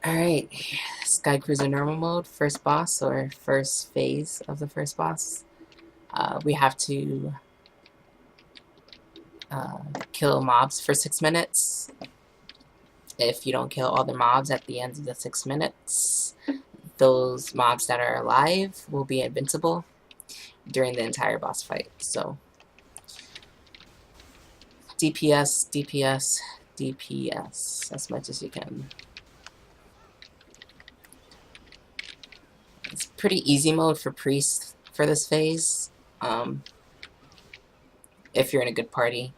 Alright, Sky Cruiser normal mode, first boss or first phase of the first boss. We have to kill mobs for 6 minutes. If you don't kill all the mobs at the end of the 6 minutes, those mobs that are alive will be invincible during the entire boss fight. So, DPS, DPS, DPS as much as you can. It's pretty easy mode for priests for this phase. If you're in a good party,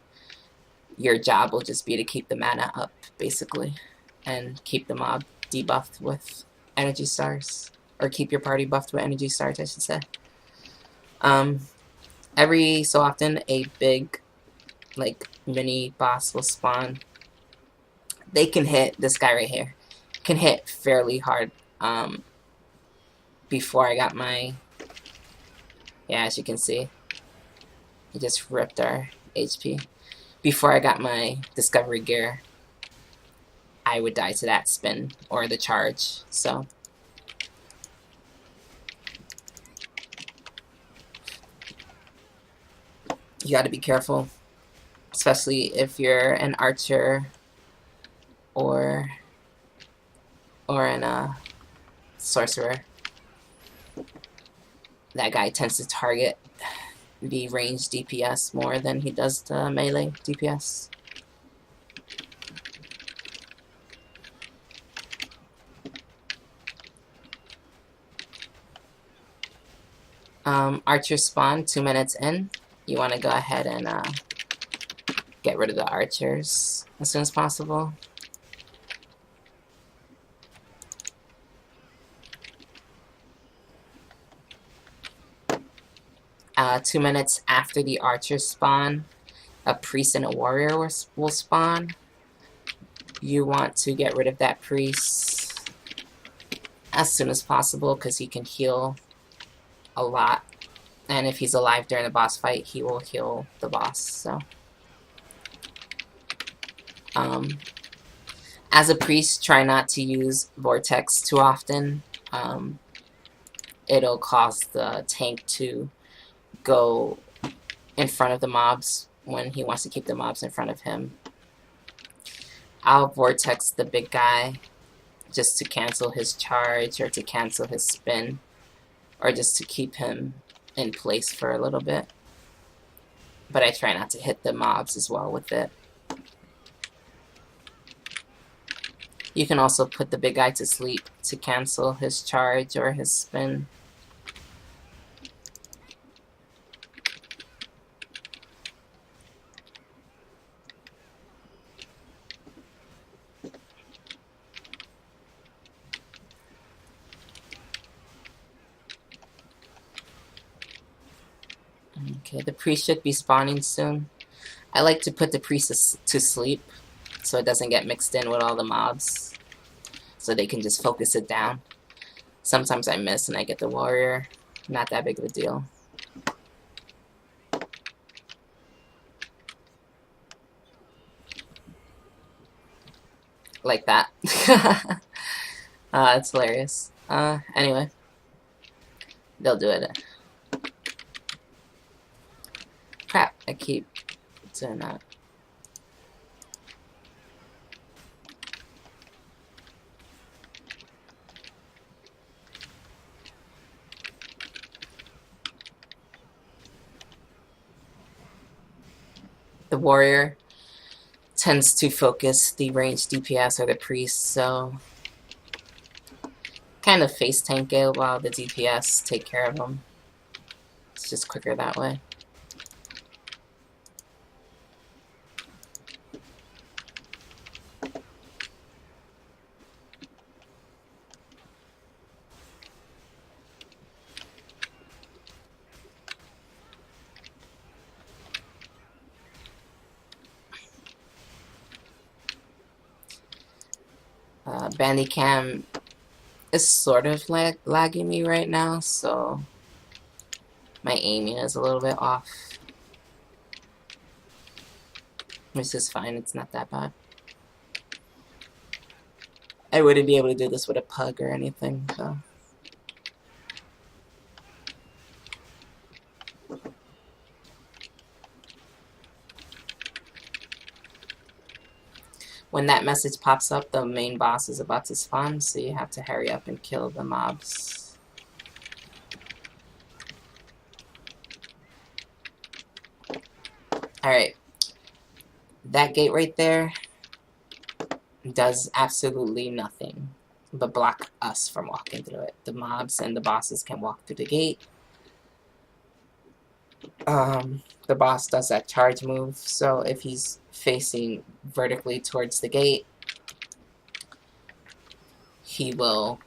your job will just be to keep the mana up, basically, and keep the mob debuffed with energy stars, or keep your party buffed with energy stars, I should say. Every so often, a big, like, mini boss will spawn. They can hit, this guy right here, can hit fairly hard. Before I got my, yeah, as you can see, it just ripped our HP. Before I got my discovery gear, I would die to that spin or the charge, so. You gotta be careful, especially if you're an archer or a sorcerer. That guy tends to target the ranged DPS more than he does the melee DPS. Archer spawn 2 minutes in. You want to go ahead and get rid of the archers as soon as possible. Two minutes after the archers spawn, a priest and a warrior will spawn. You want to get rid of that priest as soon as possible because he can heal a lot, and if he's alive during the boss fight, he will heal the boss. So, as a priest, try not to use Vortex too often. It'll cause the tank to go in front of the mobs when he wants to keep the mobs in front of him. I'll Vortex the big guy just to cancel his charge or to cancel his spin, or just to keep him in place for a little bit. But I try not to hit the mobs as well with it. You can also put the big guy to sleep to cancel his charge or his spin. Okay, the priest should be spawning soon. I like to put the priest to sleep so it doesn't get mixed in with all the mobs, so they can just focus it down. Sometimes I miss and I get the warrior. Not that big of a deal. Like that. It's hilarious. Anyway. They'll do it. Crap, I keep doing that. The warrior tends to focus the ranged DPS or the priest, so kind of face tank it while the DPS take care of them. It's just quicker that way. Bandicam is sort of lagging me right now, so my aiming is a little bit off. Which is fine, it's not that bad. I wouldn't be able to do this with a pug or anything, so. When that message pops up, the main boss is about to spawn, so you have to hurry up and kill the mobs. Alright. That gate right there does absolutely nothing but block us from walking through it. The mobs and the bosses can walk through the gate. The boss does that charge move, so if he's facing vertically towards the gate, he will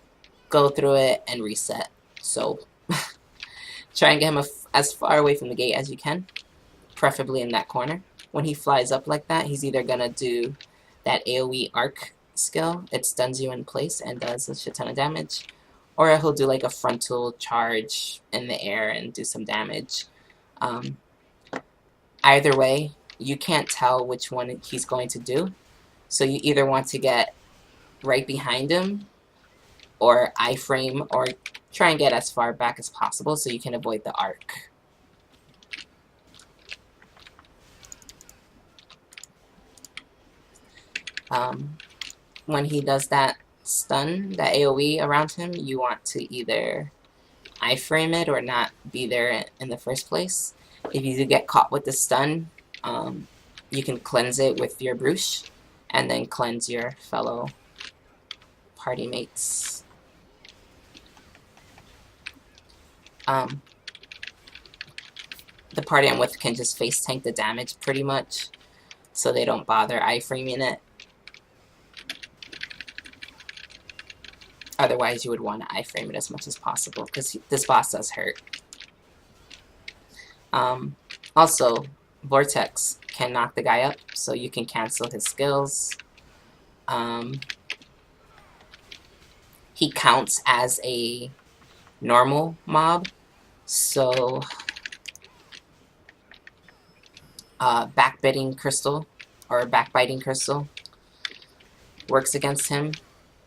go through it and reset. So try and get him as far away from the gate as you can, preferably in that corner. When he flies up like that, he's either gonna do that AoE arc skill. It stuns you in place and does a shit ton of damage. Or he'll do like a frontal charge in the air and do some damage. Either way, you can't tell which one he's going to do. So you either want to get right behind him or iframe or try and get as far back as possible so you can avoid the arc. When he does that stun, that AoE around him, you want to either iframe it or not be there in the first place. If you do get caught with the stun, you can cleanse it with your Bruche, and then cleanse your fellow party mates. The party I'm with can just face tank the damage pretty much, so they don't bother iframing it. Otherwise, you would want to iframe it as much as possible, because this boss does hurt. Also, Vortex can knock the guy up, so you can cancel his skills. He counts as a normal mob, so backbiting crystal or backbiting crystal works against him.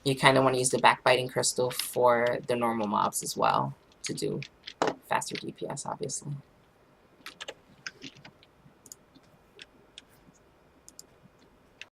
You kind of want to use the backbiting crystal for the normal mobs as well to do faster DPS, obviously.